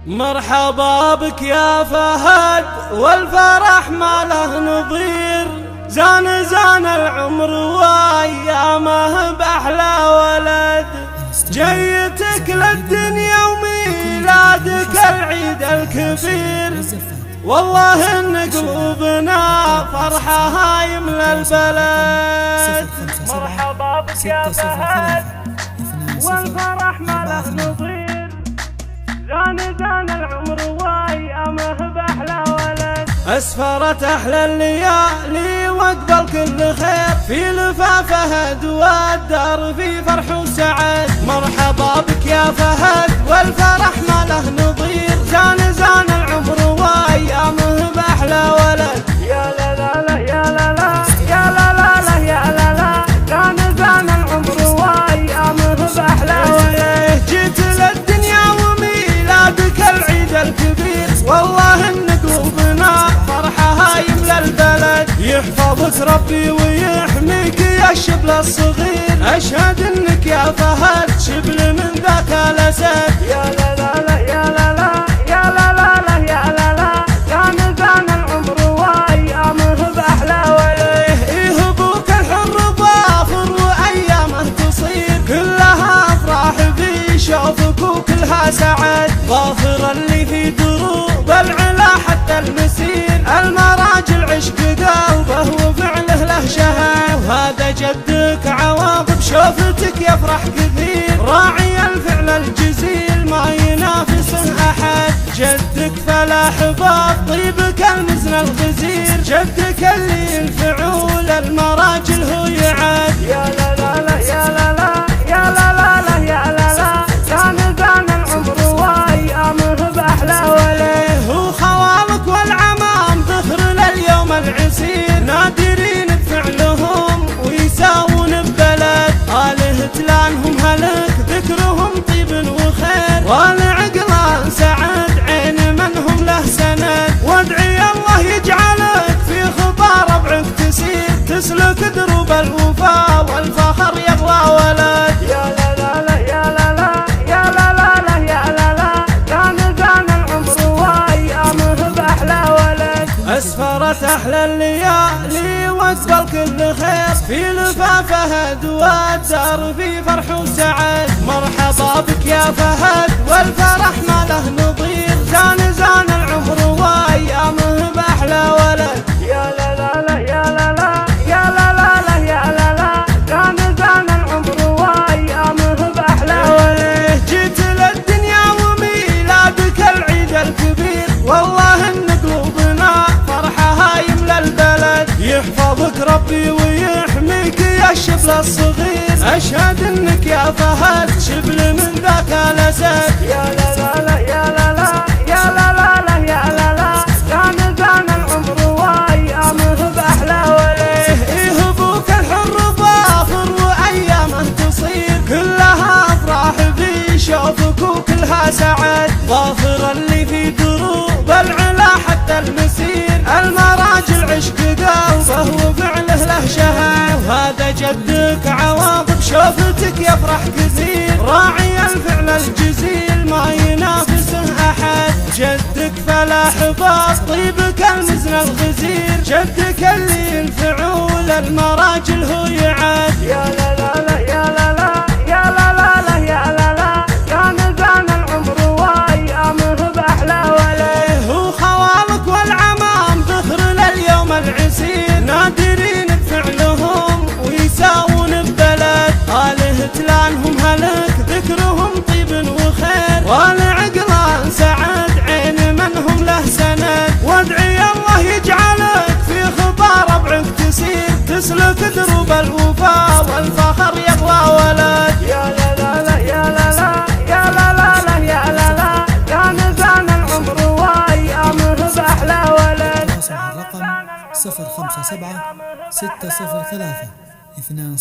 مرحبا بك يا فهد والفرح ما له نظير، زان العمر وايامه باحلى ولد، جيتك للدنيا وميلادك العيد الكبير، والله ان قلوبنا فرحها يملى البلد. مرحبا بك يا فهد والفرح ما له نظير، زان العمر وايامه باحلى ولد، اسفرت احلى الليالي واقبل كل خير، في لفا فهد والدار في فرح وسعد. مرحبا بك يا فهد والفرح ما له نظير، زان العمر وايامه باحلى ولد، يا لا لا لا يا لا لا يا لا لا لا يا لا لا، زان العمر وايامه باحلى ولد، جيت للدنيا وميلادك العيد الكبير، والله ان قلوبنا فرحها يملى البلد، يحفظك ربي ويحميك يا الشبل الصغير، اشهد انك يا فهد شبل من ذاك الاسد، يا لا لا لا يا لا لا يا لا لا لا يا لا لا، زان العمر وايامه باحلى ولد، يهبوك الحر ظافر وايامه تصير، كلها افراح في شوفك وكلها سعد، ظافر اللي في دروب العلا حتى المسير، المراجل عشق قلبه وفعله له شهد، وهذا جدك عواقب شوفتك يفرح كثير، راعي الفعل الجزيل ما ينافسه احد، جدك فلاح باب طيبك المزن الغزير، جدك اللي الفعول المراجل هو يعد، يا لا لا لا يا لا لا يا لا لا لا يا لا لا، زان العمر وايامه باحلى ولد، وخوالك والعمام ذخر لليوم العسير، نادرين بفعلهم ويساوون ببلد، آله تلانهم هلك ذكرهم طيب وخير، والعقلان سعد عين منهم له سند، وادعي الله يجعلك في خطى ربعك تسير، تسلك دروب الوفا والفخر يغلى ولد، يا لا لا لا يا لا لا يا لا لا لا يا لا لا، زان العمر وايامه باحلى ولد، اسفرت احلى الليالي واقبل كل خير، في لفا فهد والدار في فرح وسعد. مرحبا بك يا فهد والفرح ما له نظير، زان العمر وايامه باحلى ولد، يا لا لا لا يا لا لا يا لا لا لا يا لا لا، زان العمر وايامه باحلى ولد، جيت للدنيا وميلادك العيد الكبير، والله ان قلوبنا فرحها يملى البلد، يحفظك ربي ويحميك يا الشبل الصغير، اشهد انك يا فهد شبل من ذاك الاسد، يا لا لا لا يا لا لا يا لا لا لا يا لا لا، زان العمر وايامه باحلى ولد، يهبوك الحر ظافر وايامه تصير، كلها افراح في شوفك وكلها سعد، ظافر اللي في دروب العلا حتى المسير، المراجل عشق قلبه وفعله له شهد، وهذا جدك عواقب شوفتك يفرح كثير، راعي الفعل الجزيل ما ينافسه احد، جدك فلاح باب طيبك المزن الغزير، جدك اللي الفعول المراجل هو يعد، يا لا لا لا يا لا لا يا لا لا لا يا لا لا، زان العمر وايامه باحلى ولد، وخوالك والعمام ذخر لليوم العسير، نادرين بفعلهم ويساوون ببلد، آله تلانهم هلك ذكرهم طيب وخير، والعقلان سعد عين منهم له سند، وادعي الله يجعلك في خطى ربعك تسير، تسلك دروب الوفا والفخر يغلى ولد، يا لا لا لا يا لا لا يا لا لا لا يا لا لا، زان العمر وايامه باحلى ولد. الرقم 057 603 20